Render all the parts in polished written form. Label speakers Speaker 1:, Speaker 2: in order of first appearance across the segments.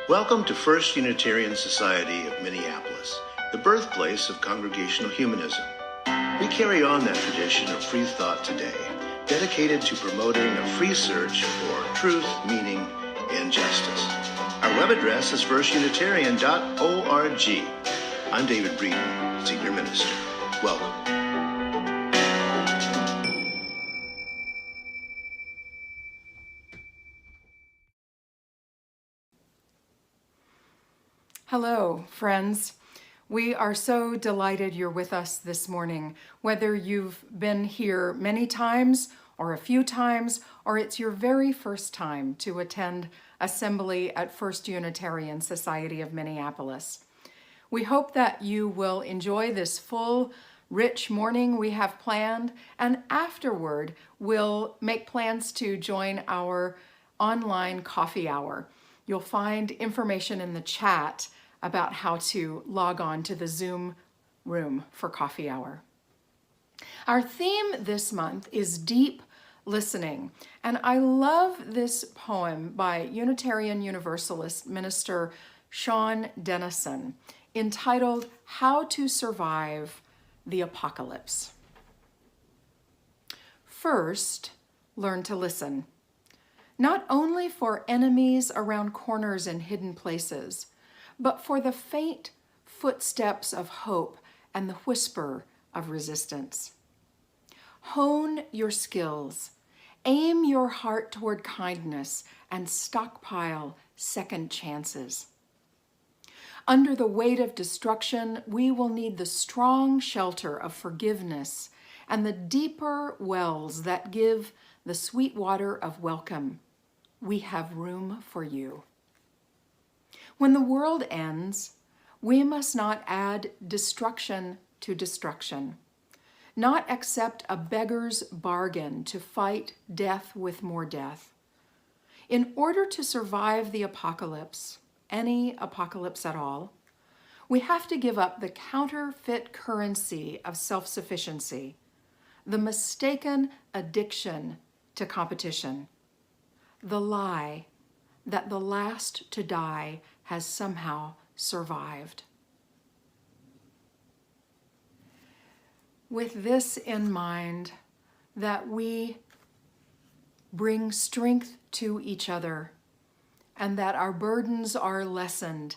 Speaker 1: Welcome to First Unitarian Society of Minneapolis, the birthplace of Congregational Humanism. We carry on that tradition of free thought today, dedicated to promoting a free search for truth, meaning, and justice. Our web address is firstunitarian.org. I'm David Breeden, Senior Minister. Welcome.
Speaker 2: Hello, friends. We are so delighted you're with us this morning. Whether you've been here many times or a few times, or it's your very first time to attend assembly at First Unitarian Society of Minneapolis. We hope that you will enjoy this full, rich morning we have planned, and afterward we'll make plans to join our online coffee hour. You'll find information in the chat about how to log on to the Zoom room for coffee hour. Our theme this month is deep listening, and I love this poem by Unitarian Universalist minister Sean Dennison entitled How to Survive the Apocalypse. First, learn to listen, not only for enemies around corners and hidden places, but for the faint footsteps of hope and the whisper of resistance. Hone your skills, aim your heart toward kindness, and stockpile second chances. Under the weight of destruction, we will need the strong shelter of forgiveness and the deeper wells that give the sweet water of welcome. We have room for you. When the world ends, we must not add destruction to destruction, not accept a beggar's bargain to fight death with more death. In order to survive the apocalypse, any apocalypse at all, we have to give up the counterfeit currency of self-sufficiency, the mistaken addiction to competition, the lie that the last to die has somehow survived. With this in mind, that we bring strength to each other and that our burdens are lessened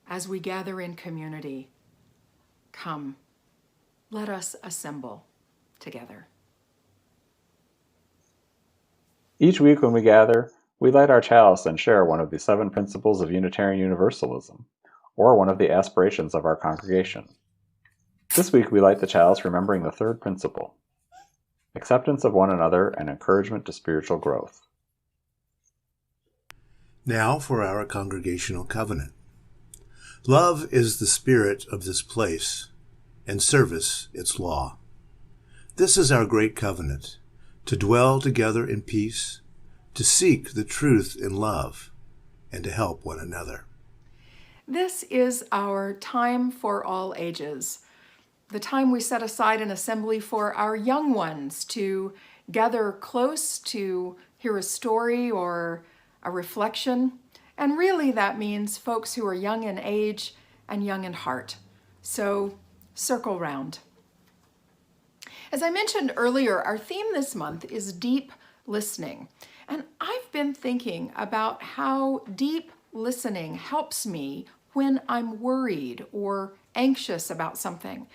Speaker 2: as we gather in community, come, let us assemble together.
Speaker 3: Each week when we gather, we light our chalice and share one of the 7 principles of Unitarian Universalism, or one of the aspirations of our congregation. This week we light the chalice remembering the 3rd principle, acceptance of one another and encouragement to spiritual growth.
Speaker 4: Now for our congregational covenant. Love is the spirit of this place, and service its law. This is our great covenant, to dwell together in peace, to seek the truth in love, and to help one another.
Speaker 2: This is our time for all ages, the time we set aside in assembly for our young ones to gather close to hear a story or a reflection. And really that means folks who are young in age and young in heart. So circle round. As I mentioned earlier, our theme this month is deep listening. And I've been thinking about how deep listening helps me when I'm worried or anxious about something.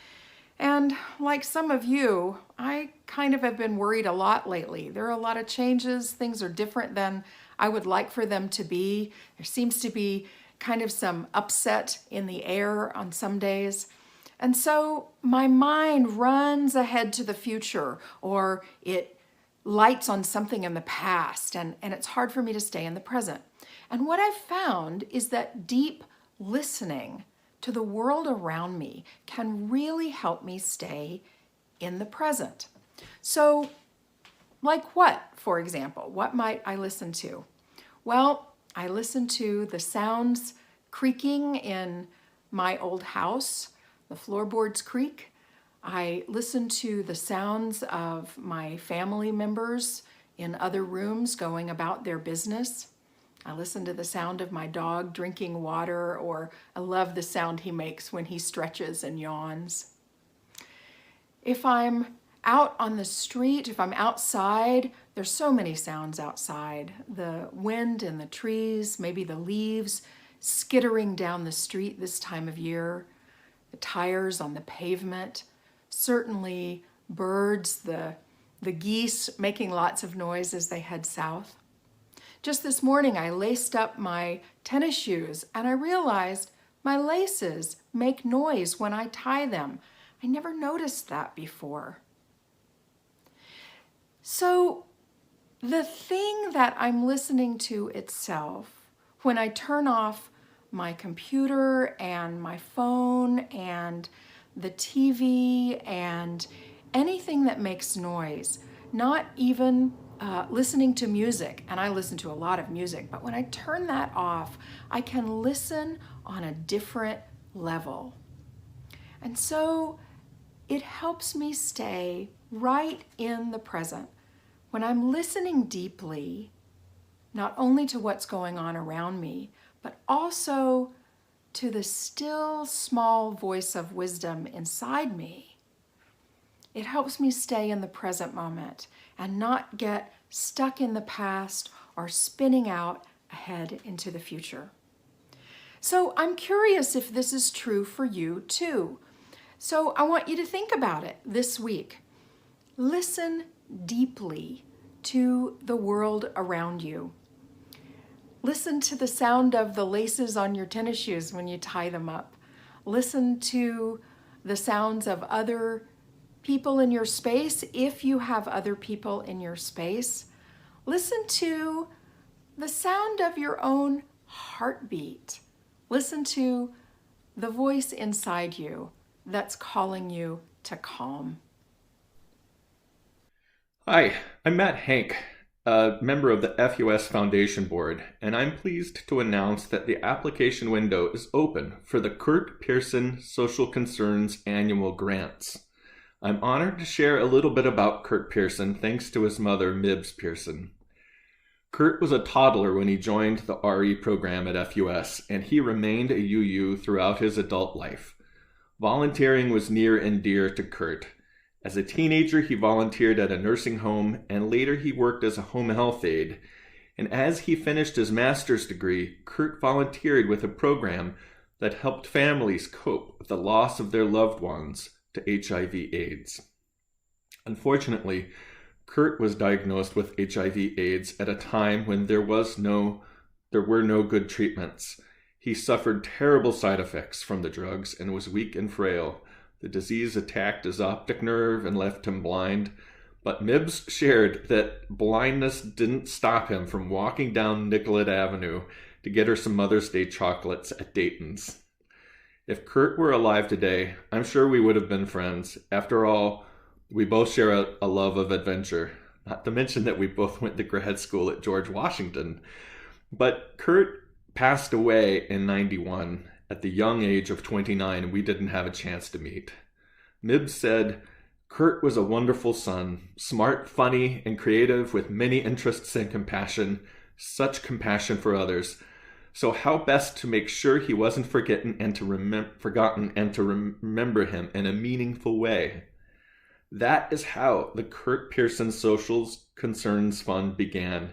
Speaker 2: And like some of you, I kind of have been worried a lot lately. There are a lot of changes. Things are different than I would like for them to be. There seems to be kind of some upset in the air on some days. And so my mind runs ahead to the future, or it lights on something in the past, and it's hard for me to stay in the present. And what I've found is that deep listening to the world around me can really help me stay in the present. So, like what, for example? What might I listen to? Well, I listen to the sounds creaking in my old house, the floorboards creak. I listen to the sounds of my family members in other rooms going about their business. I listen to the sound of my dog drinking water, or I love the sound he makes when he stretches and yawns. If I'm out on the street, if I'm outside, there's so many sounds outside. The wind in the trees, maybe the leaves skittering down the street this time of year, the tires on the pavement, certainly birds, the geese making lots of noise as they head south. Just this morning, I laced up my tennis shoes and I realized my laces make noise when I tie them. I never noticed that before. So the thing that I'm listening to itself, when I turn off my computer and my phone and the TV and anything that makes noise, not even listening to music, and I listen to a lot of music, but when I turn that off, I can listen on a different level. And so it helps me stay right in the present. When I'm listening deeply, not only to what's going on around me, but also to the still small voice of wisdom inside me, it helps me stay in the present moment and not get stuck in the past or spinning out ahead into the future. So I'm curious if this is true for you too. So I want you to think about it this week. Listen deeply to the world around you. Listen to the sound of the laces on your tennis shoes when you tie them up. Listen to the sounds of other people in your space, if you have other people in your space. Listen to the sound of your own heartbeat. Listen to the voice inside you that's calling you to calm.
Speaker 5: Hi, I'm Matt Hank, a member of the FUS Foundation Board, and I'm pleased to announce that the application window is open for the Kurt Pearson Social Concerns Annual Grants. I'm honored to share a little bit about Kurt Pearson thanks to his mother, Mibs Pearson. Kurt was a toddler when he joined the RE program at FUS, and he remained a UU throughout his adult life. Volunteering was near and dear to Kurt. As a teenager, he volunteered at a nursing home, and later he worked as a home health aide. And as he finished his master's degree, Kurt volunteered with a program that helped families cope with the loss of their loved ones to HIV/AIDS. Unfortunately, Kurt was diagnosed with HIV/AIDS at a time when there were no good treatments. He suffered terrible side effects from the drugs and was weak and frail. The disease attacked his optic nerve and left him blind, but Mibs shared that blindness didn't stop him from walking down Nicollet Avenue to get her some Mother's Day chocolates at Dayton's. If Kurt were alive today, I'm sure we would have been friends. After all, we both share a love of adventure, not to mention that we both went to grad school at George Washington. But Kurt passed away in 91 at the young age of 29, and we didn't have a chance to meet. Mibs said, Kurt was a wonderful son, smart, funny, and creative with many interests and compassion, such compassion for others. So how best to make sure he wasn't forgotten and to remember him in a meaningful way? That is how the Kurt Pearson Social Concerns Fund began.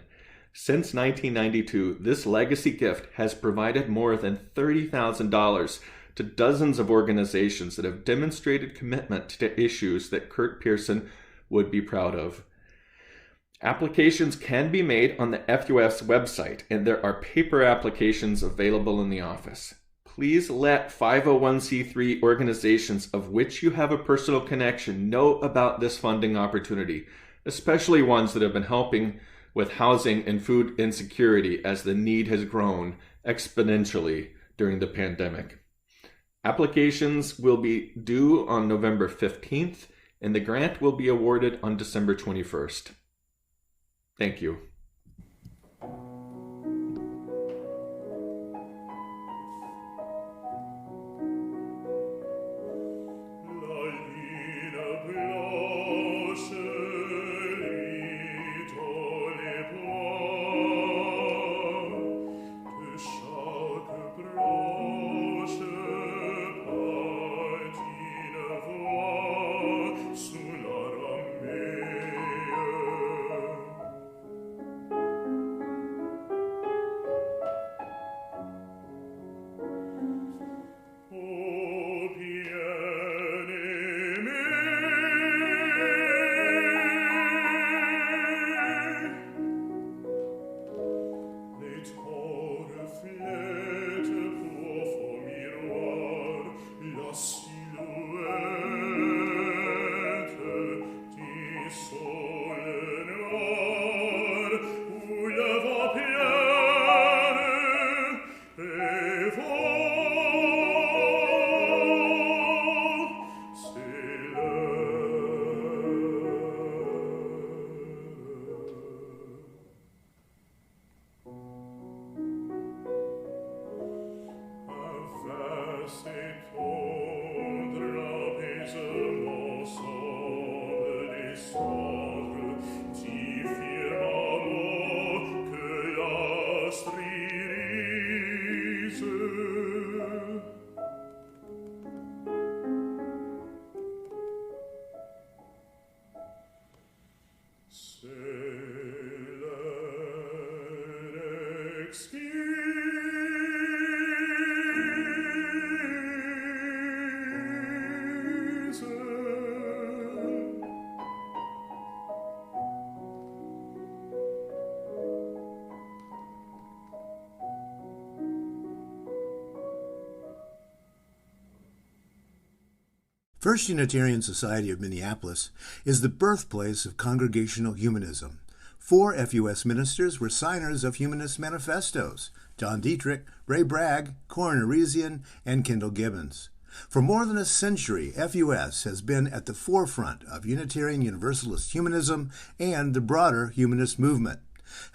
Speaker 5: Since 1992, this legacy gift has provided more than $30,000 to dozens of organizations that have demonstrated commitment to issues that Kurt Pearson would be proud of. Applications can be made on the FUS website, and there are paper applications available in the office. Please let 501c3 organizations of which you have a personal connection know about this funding opportunity, especially ones that have been helping with housing and food insecurity as the need has grown exponentially during the pandemic. Applications will be due on November 15th, and the grant will be awarded on December 21st. Thank you.
Speaker 4: First Unitarian Society of Minneapolis is the birthplace of Congregational Humanism. 4 FUS ministers were signers of Humanist manifestos: John Dietrich, Ray Bragg, Corin Arisian, and Kendall Gibbons. For more than a century, FUS has been at the forefront of Unitarian Universalist humanism and the broader humanist movement.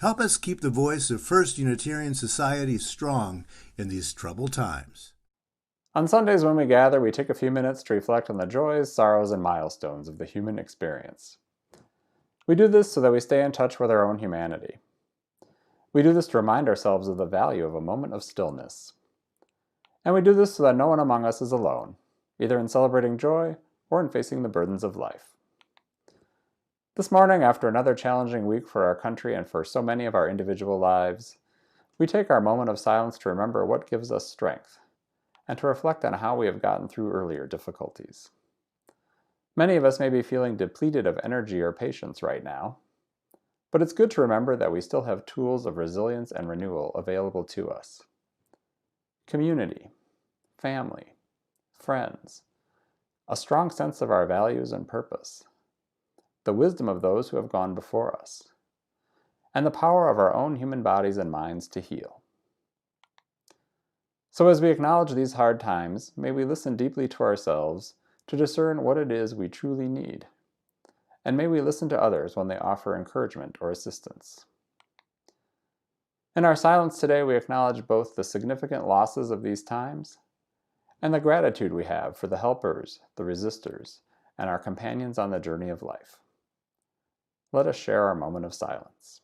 Speaker 4: Help us keep the voice of First Unitarian Society strong in these troubled times.
Speaker 3: On Sundays when we gather, we take a few minutes to reflect on the joys, sorrows, and milestones of the human experience. We do this so that we stay in touch with our own humanity. We do this to remind ourselves of the value of a moment of stillness. And we do this so that no one among us is alone, either in celebrating joy or in facing the burdens of life. This morning, after another challenging week for our country and for so many of our individual lives, we take our moment of silence to remember what gives us strength, and to reflect on how we have gotten through earlier difficulties. Many of us may be feeling depleted of energy or patience right now, but it's good to remember that we still have tools of resilience and renewal available to us. Community, family, friends, a strong sense of our values and purpose, the wisdom of those who have gone before us, and the power of our own human bodies and minds to heal. So as we acknowledge these hard times, may we listen deeply to ourselves to discern what it is we truly need. And may we listen to others when they offer encouragement or assistance. In our silence today, we acknowledge both the significant losses of these times and the gratitude we have for the helpers, the resistors, and our companions on the journey of life. Let us share our moment of silence.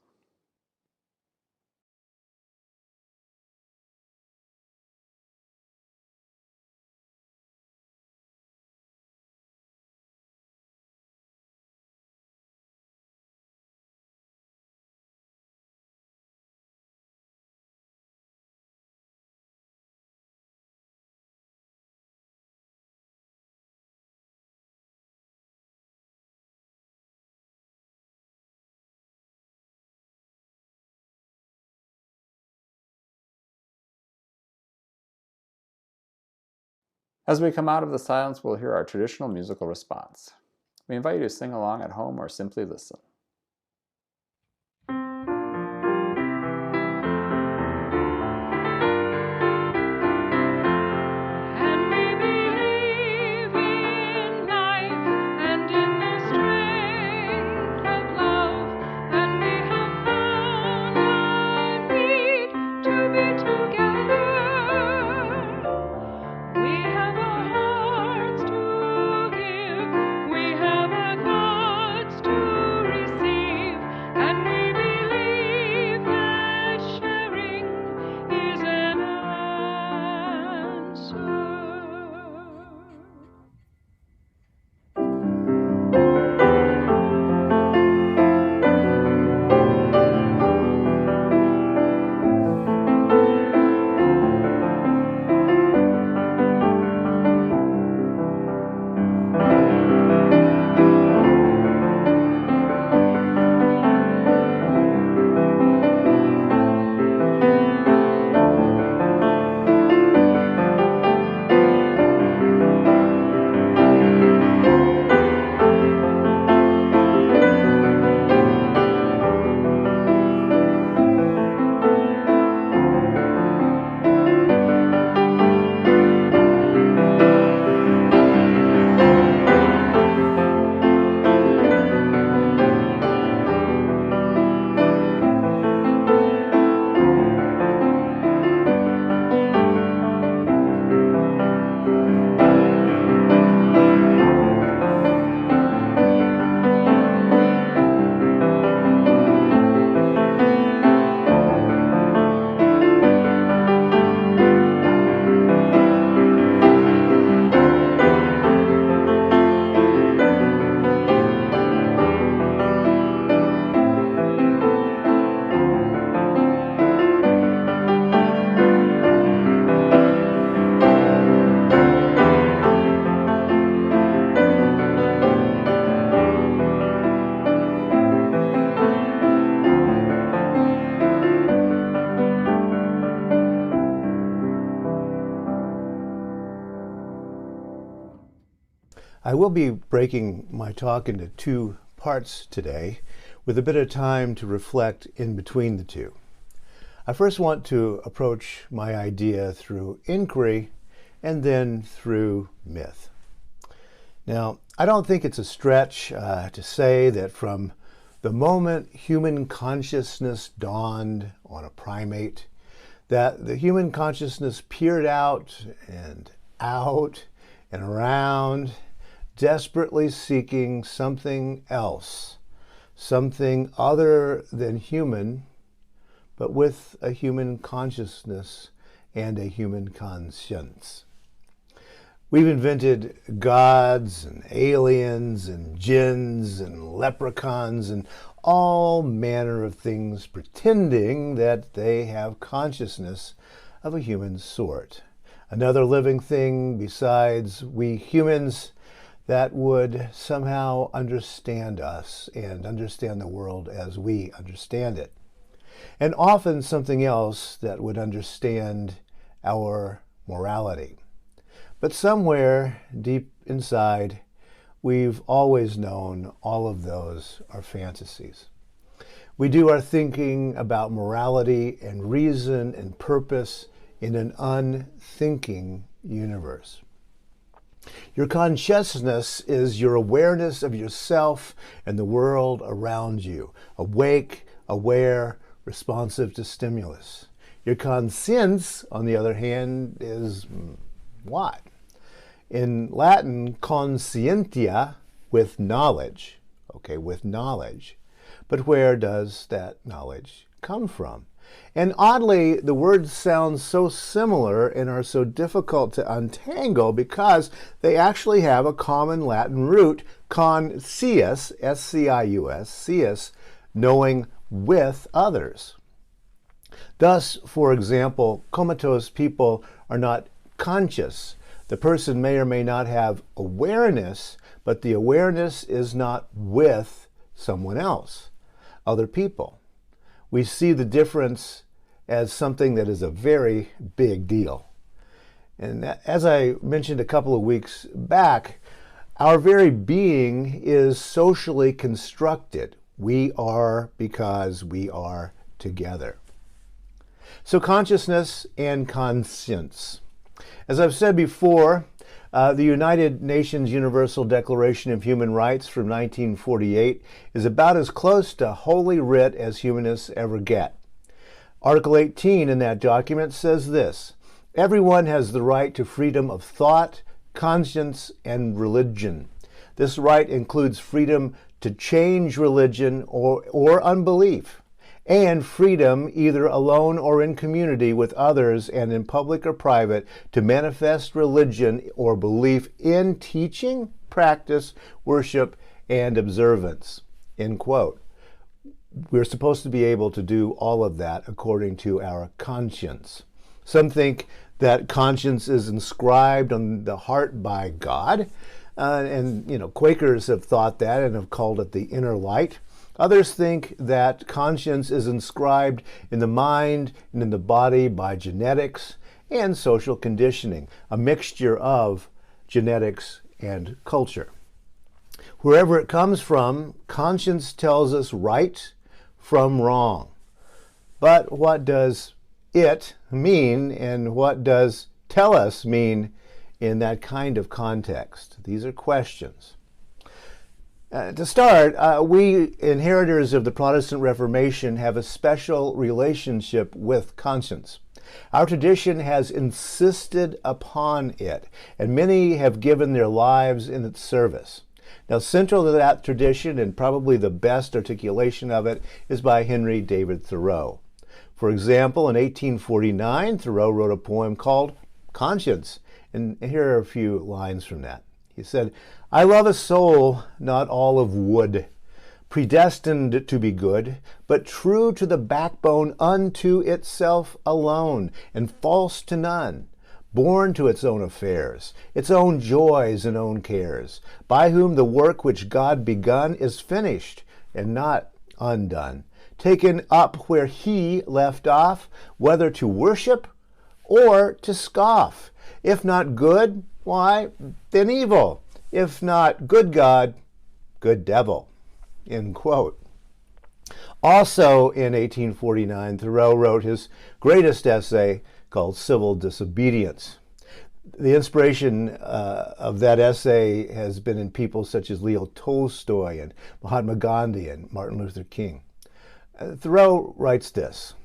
Speaker 3: As we come out of the silence, we'll hear our traditional musical response. We invite you to sing along at home or simply listen.
Speaker 6: We have our thoughts to receive.
Speaker 4: I will be breaking my talk into two parts today, with a bit of time to reflect in between the two. I first want to approach my idea through inquiry and then through myth. Now, I don't think it's a stretch to say that from the moment human consciousness dawned on a primate, that the human consciousness peered out and around, desperately seeking something else, something other than human, but with a human consciousness and a human conscience. We've invented gods and aliens and jinns and leprechauns and all manner of things pretending that they have consciousness of a human sort. Another living thing besides we humans that would somehow understand us and understand the world as we understand it. And often something else that would understand our morality. But somewhere deep inside, we've always known all of those are fantasies. We do our thinking about morality and reason and purpose in an unthinking universe. Your consciousness is your awareness of yourself and the world around you, awake, aware, responsive to stimulus. Your conscience, on the other hand, is what? In Latin, conscientia, with knowledge. Okay, with knowledge. But where does that knowledge come from? And oddly, the words sound so similar and are so difficult to untangle because they actually have a common Latin root, conscius, S-C-I-U-S, cius, knowing with others. Thus, for example, comatose people are not conscious. The person may or may not have awareness, but the awareness is not with someone else, other people. We see the difference as something that is a very big deal. And as I mentioned a couple of weeks back, our very being is socially constructed. We are because we are together. So consciousness and conscience. As I've said before, the United Nations Universal Declaration of Human Rights from 1948 is about as close to Holy Writ as humanists ever get. Article 18 in that document says this: everyone has the right to freedom of thought, conscience, and religion. This right includes freedom to change religion or unbelief, and freedom, either alone or in community with others and in public or private, to manifest religion or belief in teaching, practice, worship, and observance. End quote. We're supposed to be able to do all of that according to our conscience. Some think that conscience is inscribed on the heart by God, and Quakers have thought that and have called it the inner light. Others think that conscience is inscribed in the mind and in the body by genetics and social conditioning, a mixture of genetics and culture. Wherever it comes from, conscience tells us right from wrong. But what does it mean, and what does tell us mean in that kind of context? These are questions. To start, we inheritors of the Protestant Reformation have a special relationship with conscience. Our tradition has insisted upon it, and many have given their lives in its service. Now, central to that tradition, and probably the best articulation of it, is by Henry David Thoreau. For example, in 1849, Thoreau wrote a poem called Conscience, and here are a few lines from that. He said, "I love a soul not all of wood, predestined to be good, but true to the backbone unto itself alone, and false to none, born to its own affairs, its own joys and own cares, by whom the work which God begun is finished and not undone, taken up where he left off, whether to worship or to scoff. If not good, why, then evil. if not good God, good devil, end quote. Also in 1849, Thoreau wrote his greatest essay called Civil Disobedience. The inspiration of that essay has been in people such as Leo Tolstoy and Mahatma Gandhi and Martin Luther King. Thoreau writes this: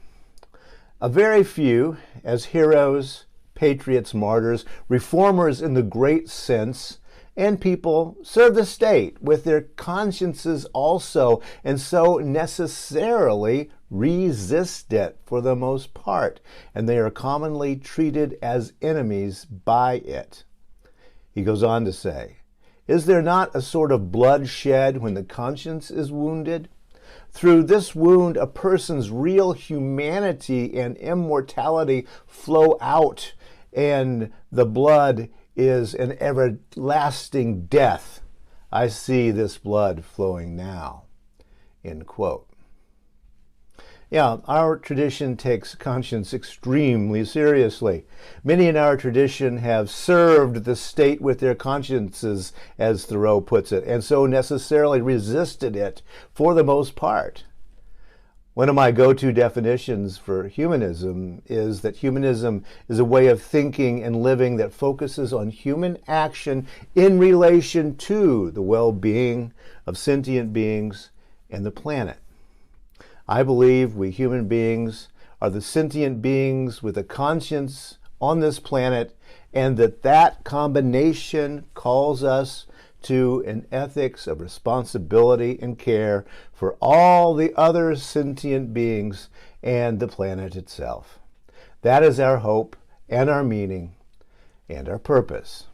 Speaker 4: "A very few, as heroes, patriots, martyrs, reformers in the great sense, and people serve the state with their consciences also, and so necessarily resist it for the most part, and they are commonly treated as enemies by it." He goes on to say, "Is there not a sort of blood shed when the conscience is wounded? Through this wound, a person's real humanity and immortality flow out, and the blood is an everlasting death. I see this blood flowing now," end quote. Yeah, our tradition takes conscience extremely seriously. Many in our tradition have served the state with their consciences, as Thoreau puts it, and so necessarily resisted it for the most part. One of my go-to definitions for humanism is that humanism is a way of thinking and living that focuses on human action in relation to the well-being of sentient beings and the planet. I believe we human beings are the sentient beings with a conscience on this planet, and that combination calls us to an ethics of responsibility and care for all the other sentient beings and the planet itself. That is our hope and our meaning and our purpose.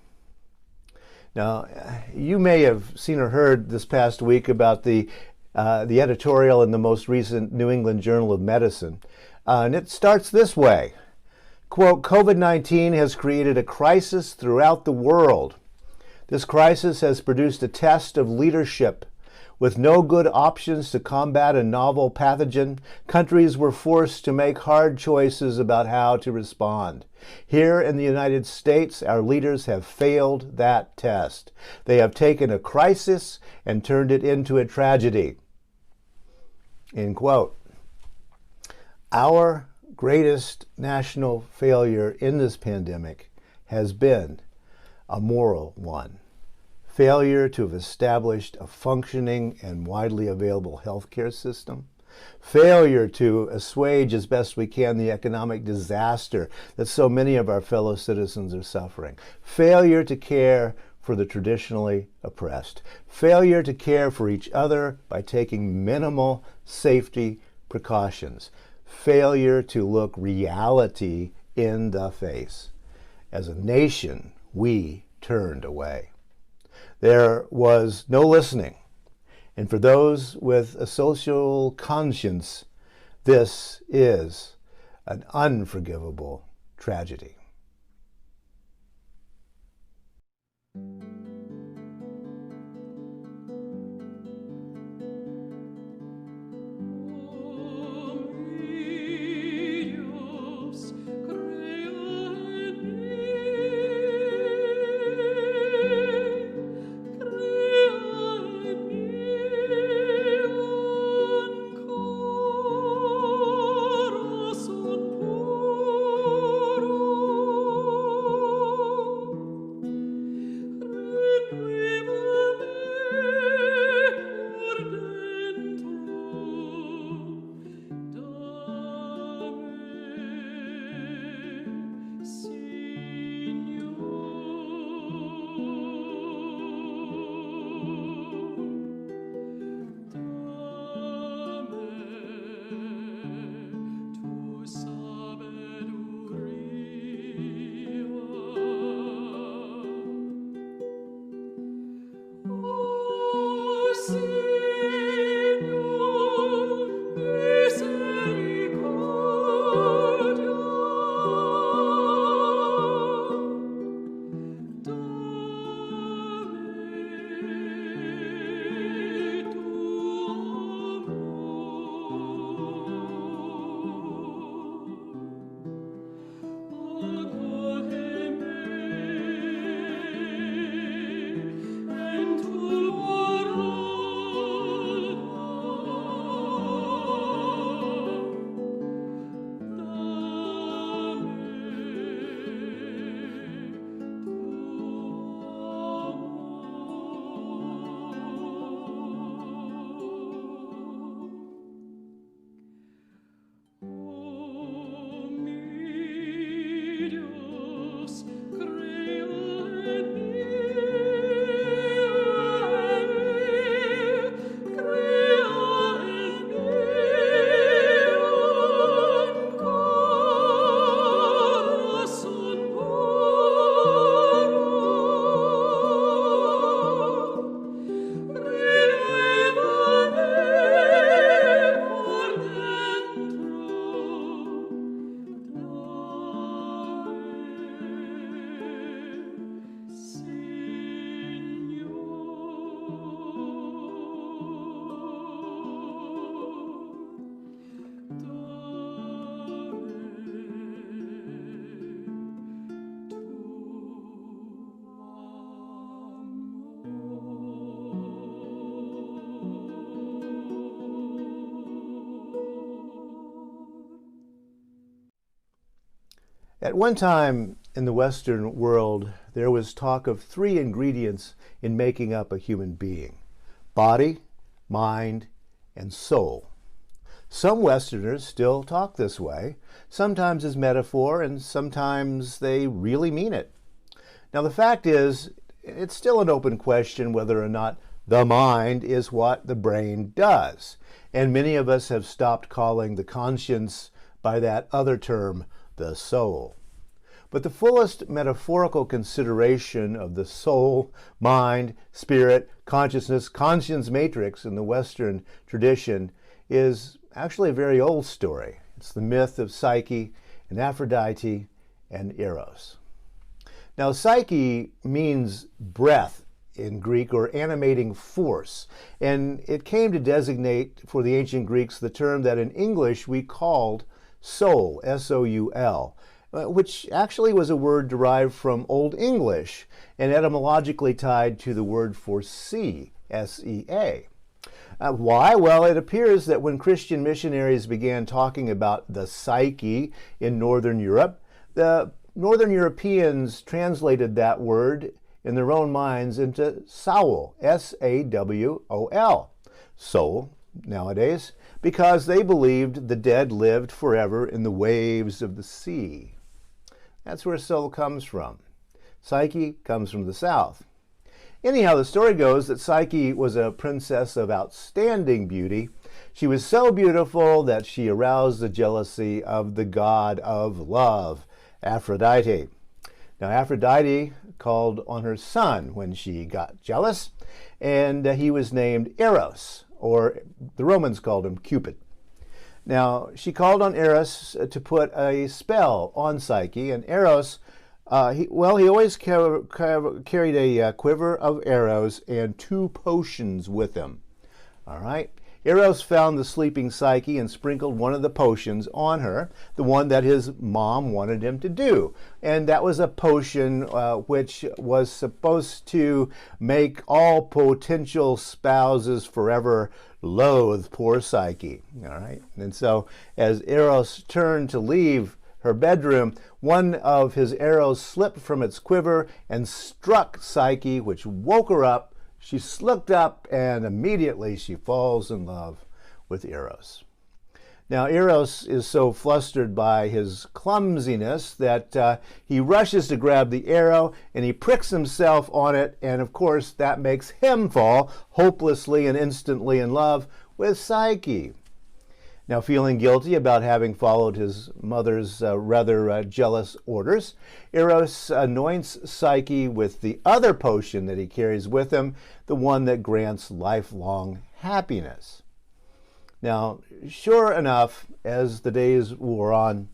Speaker 4: Now, you may have seen or heard this past week about the editorial in the most recent New England Journal of Medicine. And it starts this way, quote, "COVID-19 has created a crisis throughout the world. This crisis has produced a test of leadership. With no good options to combat a novel pathogen, countries were forced to make hard choices about how to respond. Here in the United States, our leaders have failed that test. They have taken a crisis and turned it into a tragedy," end quote. Our greatest national failure in this pandemic has been a moral one. Failure to have established a functioning and widely available healthcare system. Failure to assuage as best we can the economic disaster that so many of our fellow citizens are suffering. Failure to care for the traditionally oppressed. Failure to care for each other by taking minimal safety precautions. Failure to look reality in the face. As a nation, we turned away. There was no listening. And for those with a social conscience, this is an unforgivable tragedy. At one time in the Western world, there was talk of three ingredients in making up a human being: body, mind, and soul. Some Westerners still talk this way, sometimes as metaphor, and sometimes they really mean it. Now, the fact is, it's still an open question whether or not the mind is what the brain does. And many of us have stopped calling the conscience by that other term, the soul. But the fullest metaphorical consideration of the soul, mind, spirit, consciousness, conscience matrix in the Western tradition is actually a very old story. It's the myth of Psyche and Aphrodite and Eros. Now, Psyche means breath in Greek, or animating force, and it came to designate for the ancient Greeks the term that in English we called soul, S-O-U-L, which actually was a word derived from Old English and etymologically tied to the word for sea, S-E-A. Why? Well, it appears that when Christian missionaries began talking about the psyche in Northern Europe, the Northern Europeans translated that word in their own minds into soul, S-A-W-O-L, soul nowadays, because they believed the dead lived forever in the waves of the sea. That's where soul comes from. Psyche comes from the south. Anyhow, the story goes that Psyche was a princess of outstanding beauty. She was so beautiful that she aroused the jealousy of the god of love, Aphrodite. Now, Aphrodite called on her son when she got jealous, and he was named Eros, or the Romans called him Cupid. Now, she called on Eros to put a spell on Psyche, and Eros, he always carried a quiver of arrows and 2 potions with him. All right? Eros found the sleeping Psyche and sprinkled one of the potions on her, the one that his mom wanted him to do. And that was a potion which was supposed to make all potential spouses forever loathe poor Psyche. All right? And so as Eros turned to leave her bedroom, one of his arrows slipped from its quiver and struck Psyche, which woke her up. She looked up, and immediately she falls in love with Eros. Now, Eros is so flustered by his clumsiness that he rushes to grab the arrow, and he pricks himself on it, and of course that makes him fall hopelessly and instantly in love with Psyche. Now, feeling guilty about having followed his mother's rather jealous orders, Eros anoints Psyche with the other potion that he carries with him, the one that grants lifelong happiness. Now, sure enough, as the days wore on,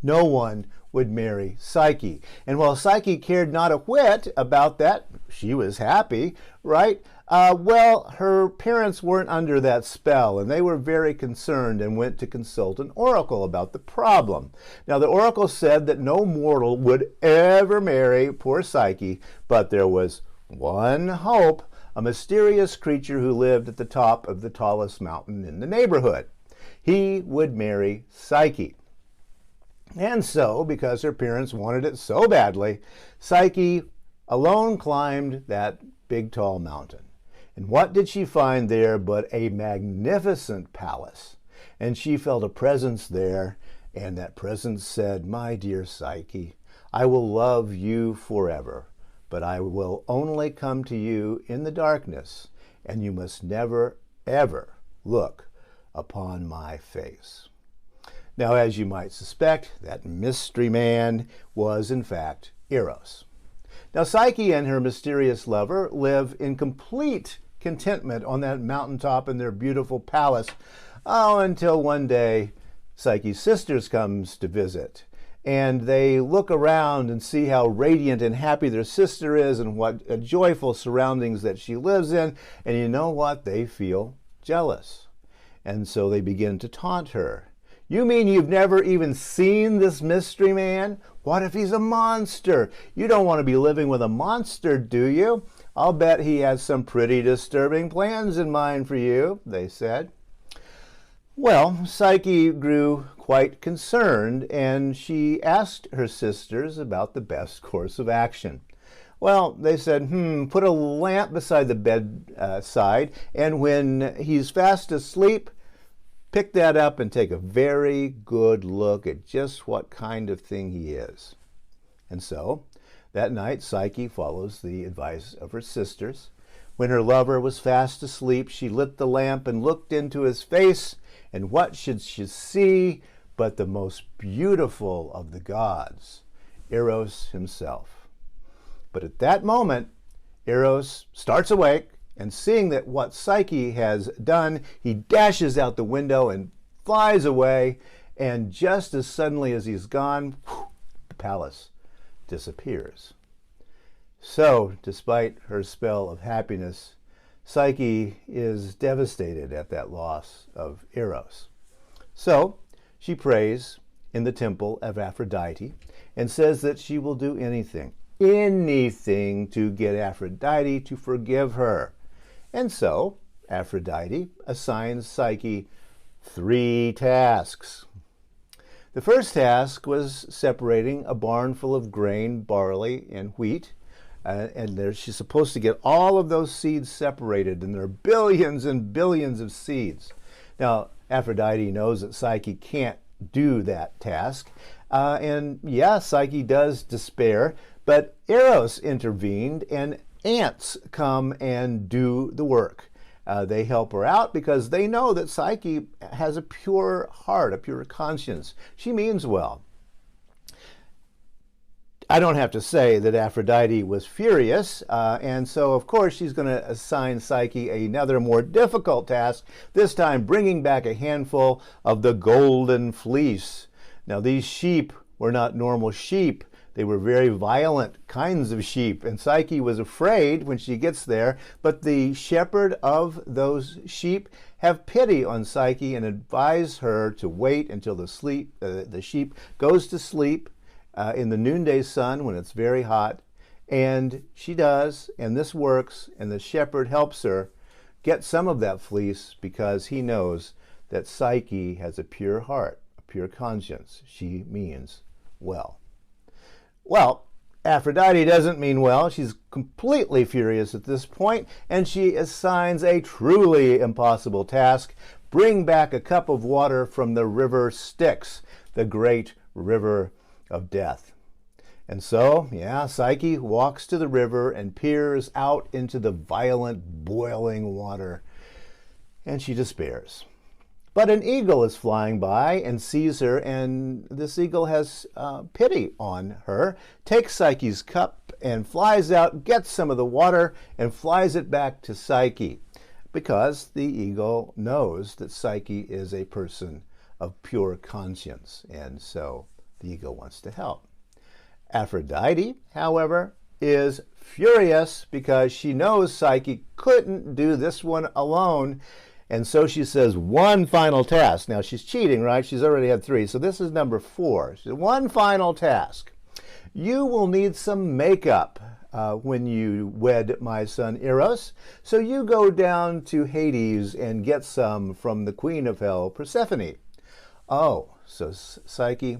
Speaker 4: no one would marry Psyche. And while Psyche cared not a whit about that, she was happy, right? Her parents weren't under that spell, and they were very concerned and went to consult an oracle about the problem. Now, the oracle said that no mortal would ever marry poor Psyche, but there was one hope: a mysterious creature who lived at the top of the tallest mountain in the neighborhood. He would marry Psyche. And so, because her parents wanted it so badly, Psyche alone climbed that big tall mountain. And what did she find there but a magnificent palace? And she felt a presence there, and that presence said, "My dear Psyche, I will love you forever, but I will only come to you in the darkness, and you must never, ever look upon my face." Now, as you might suspect, that mystery man was, in fact, Eros. Now, Psyche and her mysterious lover live in complete contentment on that mountaintop in their beautiful palace, until one day Psyche's sisters comes to visit, and they look around and see how radiant and happy their sister is and what joyful surroundings that she lives in, and you know what? They feel jealous, and so they begin to taunt her. "You mean you've never even seen this mystery man? What if he's a monster? You don't want to be living with a monster, do you? I'll bet he has some pretty disturbing plans in mind for you," they said. Well, Psyche grew quite concerned, and she asked her sisters about the best course of action. Well, they said, put a lamp beside the bedside, and when he's fast asleep, pick that up and take a very good look at just what kind of thing he is. And so, that night, Psyche follows the advice of her sisters. When her lover was fast asleep, she lit the lamp and looked into his face, and what should she see but the most beautiful of the gods, Eros himself. But at that moment, Eros starts awake, and seeing that what Psyche has done, he dashes out the window and flies away, and just as suddenly as he's gone, the palace disappears. So, despite her spell of happiness, Psyche is devastated at that loss of Eros. So, she prays in the temple of Aphrodite and says that she will do anything to get Aphrodite to forgive her. And so, Aphrodite assigns Psyche 3 tasks. The first task was separating a barn full of grain, barley, and wheat. She's supposed to get all of those seeds separated, and there are billions and billions of seeds. Now, Aphrodite knows that Psyche can't do that task. Psyche does despair, but Eros intervened, and ants come and do the work. They help her out because they know that Psyche has a pure heart, a pure conscience. She means well. I don't have to say that Aphrodite was furious, and so of course she's going to assign Psyche another more difficult task, this time bringing back a handful of the golden fleece. Now these sheep were not normal sheep. They were very violent kinds of sheep, and Psyche was afraid when she gets there, but the shepherd of those sheep have pity on Psyche and advise her to wait until the sheep goes to sleep in the noonday sun when it's very hot, and she does, and this works, and the shepherd helps her get some of that fleece because he knows that Psyche has a pure heart, a pure conscience. She means well. Well, Aphrodite doesn't mean well. She's completely furious at this point, and she assigns a truly impossible task: bring back a cup of water from the river Styx, the great river of death. And so, Psyche walks to the river and peers out into the violent, boiling water, and she despairs. But an eagle is flying by and sees her, and this eagle has pity on her, takes Psyche's cup and flies out, gets some of the water, and flies it back to Psyche, because the eagle knows that Psyche is a person of pure conscience, and so the eagle wants to help. Aphrodite, however, is furious because she knows Psyche couldn't do this one alone, and so she says one final task. Now she's cheating, right? She's already had 3, so this is number 4. She said, one final task. You will need some makeup when you wed my son Eros, so you go down to Hades and get some from the queen of hell, Persephone. Oh, so Psyche,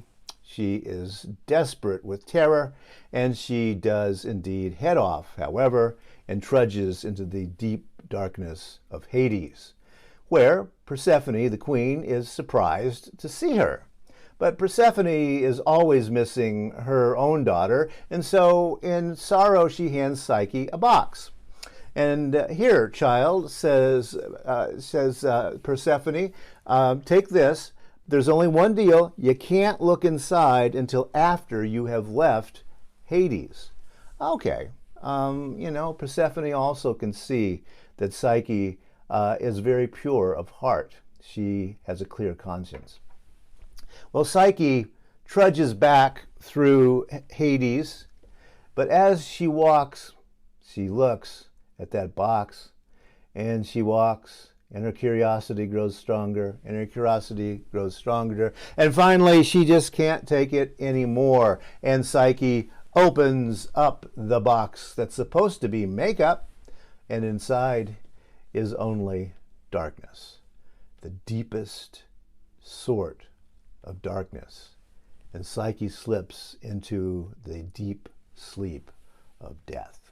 Speaker 4: she is desperate with terror, and she does indeed head off, however, and trudges into the deep darkness of Hades, where Persephone, the queen, is surprised to see her. But Persephone is always missing her own daughter, and so in sorrow she hands Psyche a box. And here, child, says Persephone, take this. There's only one deal. You can't look inside until after you have left Hades. Okay. Persephone also can see that Psyche is very pure of heart. She has a clear conscience. Well, Psyche trudges back through Hades, but as she walks, she looks at that box, and she walks, and her curiosity grows stronger, and her curiosity grows stronger, and finally she just can't take it anymore, and Psyche opens up the box that's supposed to be makeup, and inside is only darkness, the deepest sort of darkness, and Psyche slips into the deep sleep of death.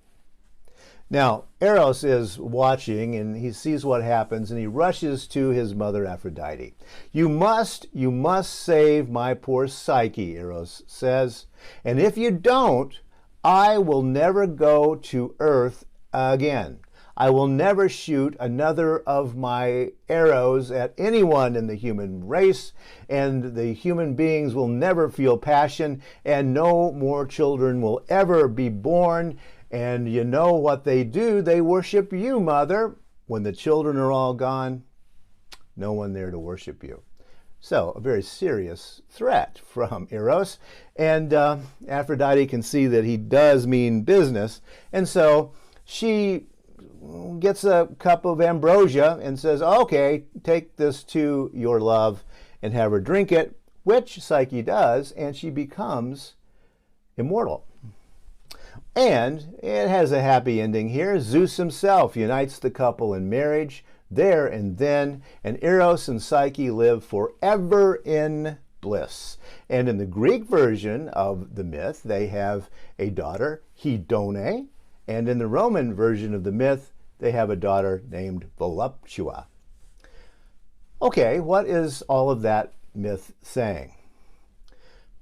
Speaker 4: Now, Eros is watching, and he sees what happens, and he rushes to his mother Aphrodite. You must save my poor Psyche, Eros says, and if you don't, I will never go to Earth again. I will never shoot another of my arrows at anyone in the human race, and the human beings will never feel passion, and no more children will ever be born. And you know what they do? They worship you, Mother. When the children are all gone, no one there to worship you. So, a very serious threat from Eros. And Aphrodite can see that he does mean business. And so she gets a cup of ambrosia and says, okay, take this to your love and have her drink it, which Psyche does, and she becomes immortal. And it has a happy ending here. Zeus himself unites the couple in marriage there and then, and Eros and Psyche live forever in bliss. And in the Greek version of the myth, they have a daughter, Hedone, and in the Roman version of the myth, they have a daughter named Voluptua. Okay, what is all of that myth saying?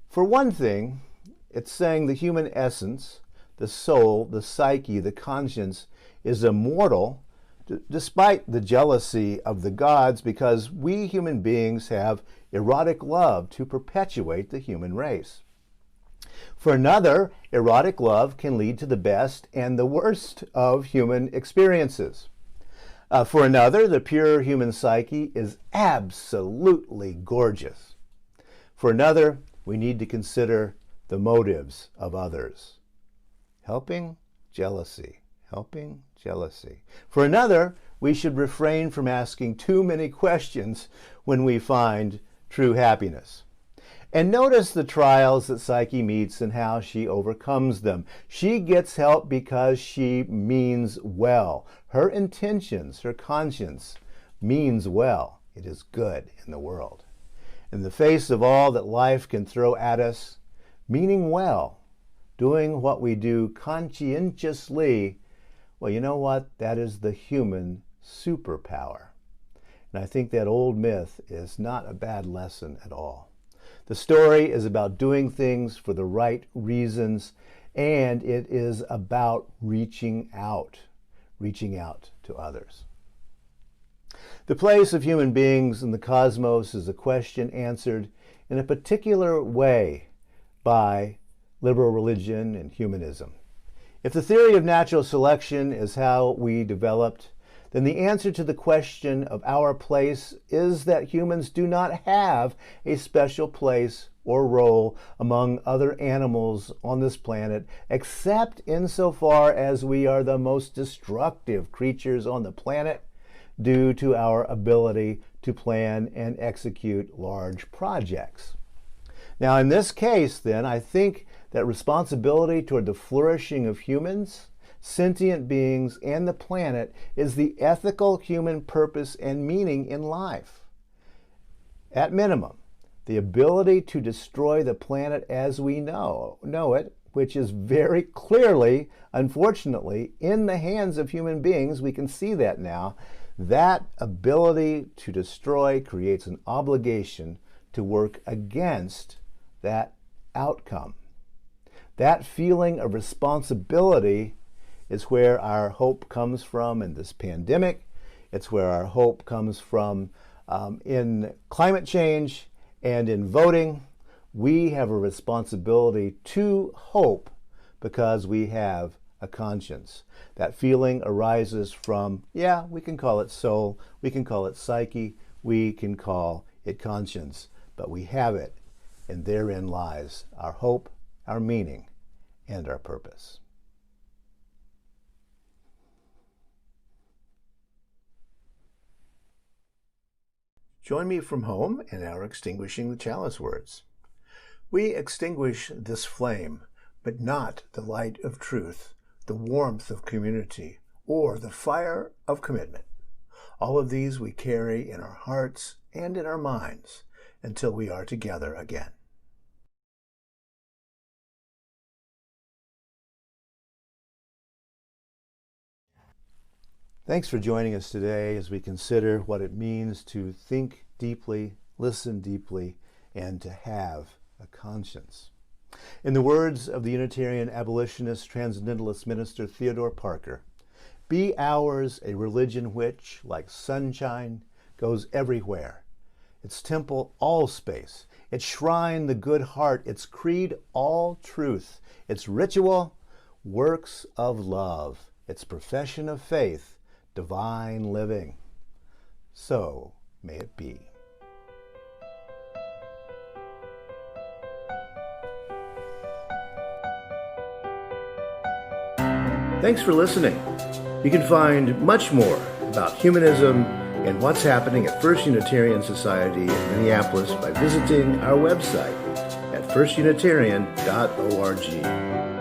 Speaker 4: For one thing, it's saying the human essence, the soul, the psyche, the conscience is immortal despite the jealousy of the gods, because we human beings have erotic love to perpetuate the human race. For another, erotic love can lead to the best and the worst of human experiences. For another, the pure human psyche is absolutely gorgeous. For another, we need to consider the motives of others. Helping, jealousy. Helping, jealousy. For another, we should refrain from asking too many questions when we find true happiness. And notice the trials that Psyche meets and how she overcomes them. She gets help because she means well. Her intentions, her conscience means well. It is good in the world. In the face of all that life can throw at us, meaning well, doing what we do conscientiously, well, you know what? That is the human superpower. And I think that old myth is not a bad lesson at all. The story is about doing things for the right reasons, and it is about reaching out to others. The place of human beings in the cosmos is a question answered in a particular way by liberal religion and humanism. If the theory of natural selection is how we developed, then the answer to the question of our place is that humans do not have a special place or role among other animals on this planet, except insofar as we are the most destructive creatures on the planet due to our ability to plan and execute large projects. Now, in this case, then, I think that responsibility toward the flourishing of humans, sentient beings, and the planet is the ethical human purpose and meaning in life. At minimum, the ability to destroy the planet as we know it, which is very clearly, unfortunately, in the hands of human beings. We can see that now. That ability to destroy creates an obligation to work against that outcome. That feeling of responsibility is where our hope comes from in this pandemic. It's where our hope comes from in climate change and in voting. We have a responsibility to hope because we have a conscience. That feeling arises from, we can call it soul, we can call it psyche, we can call it conscience, but we have it, and therein lies our hope, our meaning, and our purpose. Join me from home in our Extinguishing the Chalice words. We extinguish this flame, but not the light of truth, the warmth of community, or the fire of commitment. All of these we carry in our hearts and in our minds, until we are together again. Thanks for joining us today as we consider what it means to think deeply, listen deeply, and to have a conscience. In the words of the Unitarian abolitionist transcendentalist minister Theodore Parker, "Be ours a religion which, like sunshine, goes everywhere, its temple all space, its shrine the good heart, its creed all truth, its ritual works of love, its profession of faith divine living. So may it be."
Speaker 1: Thanks for listening. You can find much more about humanism and what's happening at First Unitarian Society in Minneapolis by visiting our website at firstunitarian.org.